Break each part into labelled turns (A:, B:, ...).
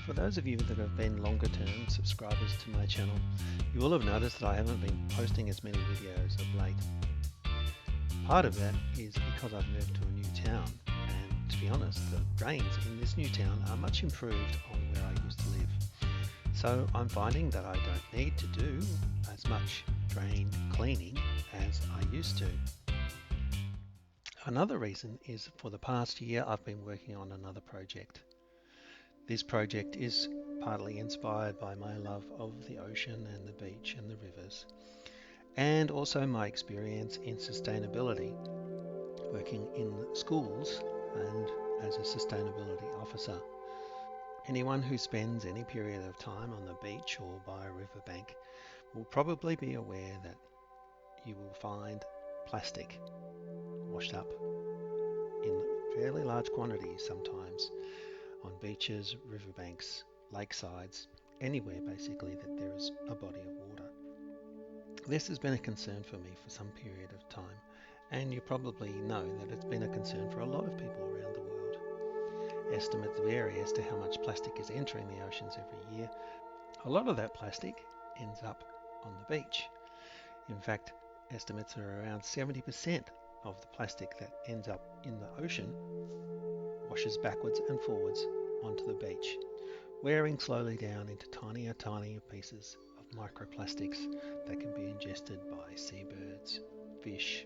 A: For those of you that have been longer term subscribers to my channel, you will have noticed that I haven't been posting as many videos of late. Part of that is because I've moved to a new town, and to be honest, the drains in this new town are much improved on where I used to live. So I'm finding that I don't need to do as much drain cleaning as I used to. Another reason is for the past year I've been working on another project. This project is partly inspired by my love of the ocean and the beach and the rivers, and also my experience in sustainability, working in schools and as a sustainability officer. Anyone who spends any period of time on the beach or by a riverbank will probably be aware that you will find plastic washed up in fairly large quantities sometimes on beaches, riverbanks, lakesides, anywhere basically that there is a body of water. This has been a concern for me for some period of time, and you probably know that it's been a concern for a lot of people around the world. Estimates vary as to how much plastic is entering the oceans every year. A lot of that plastic ends up on the beach. In fact, estimates are around 70% of the plastic that ends up in the ocean washes backwards and forwards onto the beach, wearing slowly down into tinier pieces of microplastics that can be ingested by seabirds, fish,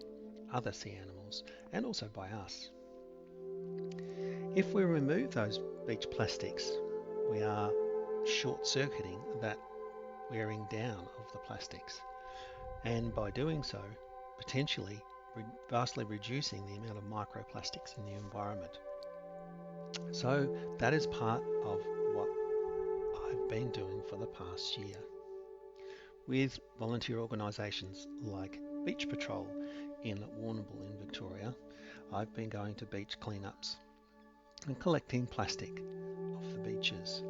A: other sea animals, and also by us. If we remove those beach plastics, we are short-circuiting that wearing down of the plastics, and by doing so, potentially vastly reducing the amount of microplastics in the environment. So that is part of what I've been doing for the past year. With volunteer organisations like Beach Patrol in Warrnambool in Victoria, I've been going to beach cleanups and collecting plastic off the beaches.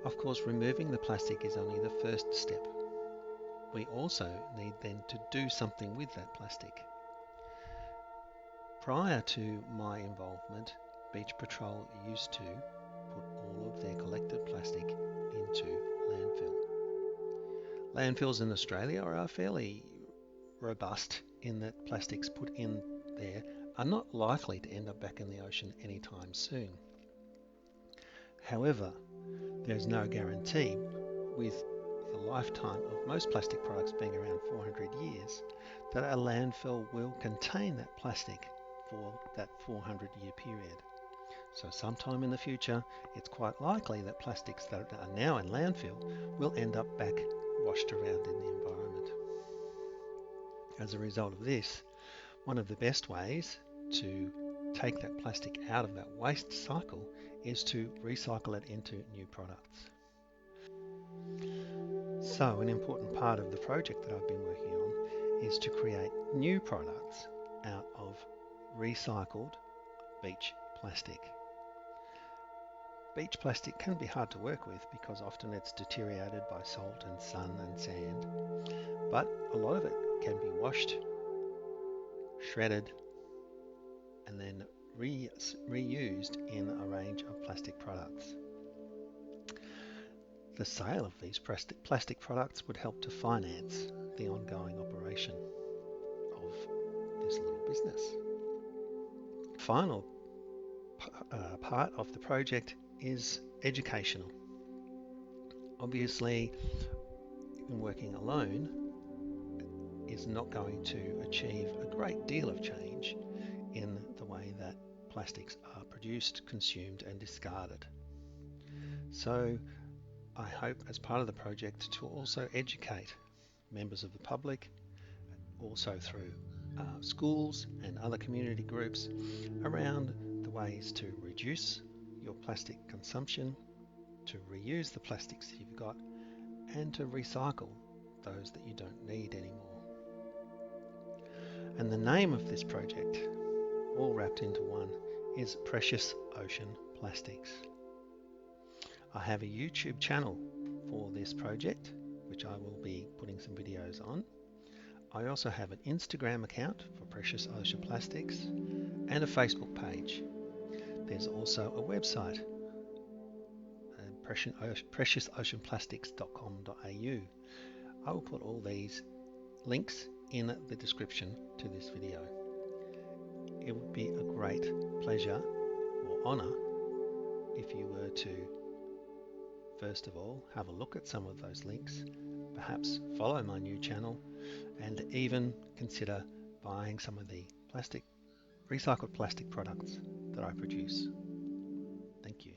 A: Of course, removing the plastic is only the first step. We also need then to do something with that plastic. Prior to my involvement, Beach Patrol used to put all of their collected plastic into landfill. Landfills in Australia are fairly robust in that plastics put in there are not likely to end up back in the ocean anytime soon. However, there's no guarantee, with the lifetime of most plastic products being around 400 years, that a landfill will contain that plastic for that 400-year period. So sometime in the future, it's quite likely that plastics that are now in landfill will end up back washed around in the environment. As a result of this, one of the best ways to take that plastic out of that waste cycle is to recycle it into new products. So an important part of the project that I've been working on is to create new products out of recycled beach plastic. Beach plastic can be hard to work with because often it's deteriorated by salt and sun and sand, but a lot of it can be washed, shredded, and then reused in a range of plastic products. The sale of these plastic products would help to finance the ongoing operation of this little business. Final part of the project is educational. Obviously, working alone is not going to achieve a great deal of change in the way that plastics are produced, consumed, and discarded. So I hope as part of the project to also educate members of the public, also through schools and other community groups, around the ways to reduce your plastic consumption, to reuse the plastics that you've got, and to recycle those that you don't need anymore. And the name of this project, all wrapped into one, is Precious Ocean Plastics. I have a YouTube channel for this project, which I will be putting some videos on. I also have an Instagram account for Precious Ocean Plastics and a Facebook page. There's also a website, preciousOceanPlastics.com.au. I will put all these links in the description to this video. It would be a great pleasure or honour if you were to, first of all, have a look at some of those links, perhaps follow my new channel, and even consider buying some of the recycled plastic products that I produce. Thank you.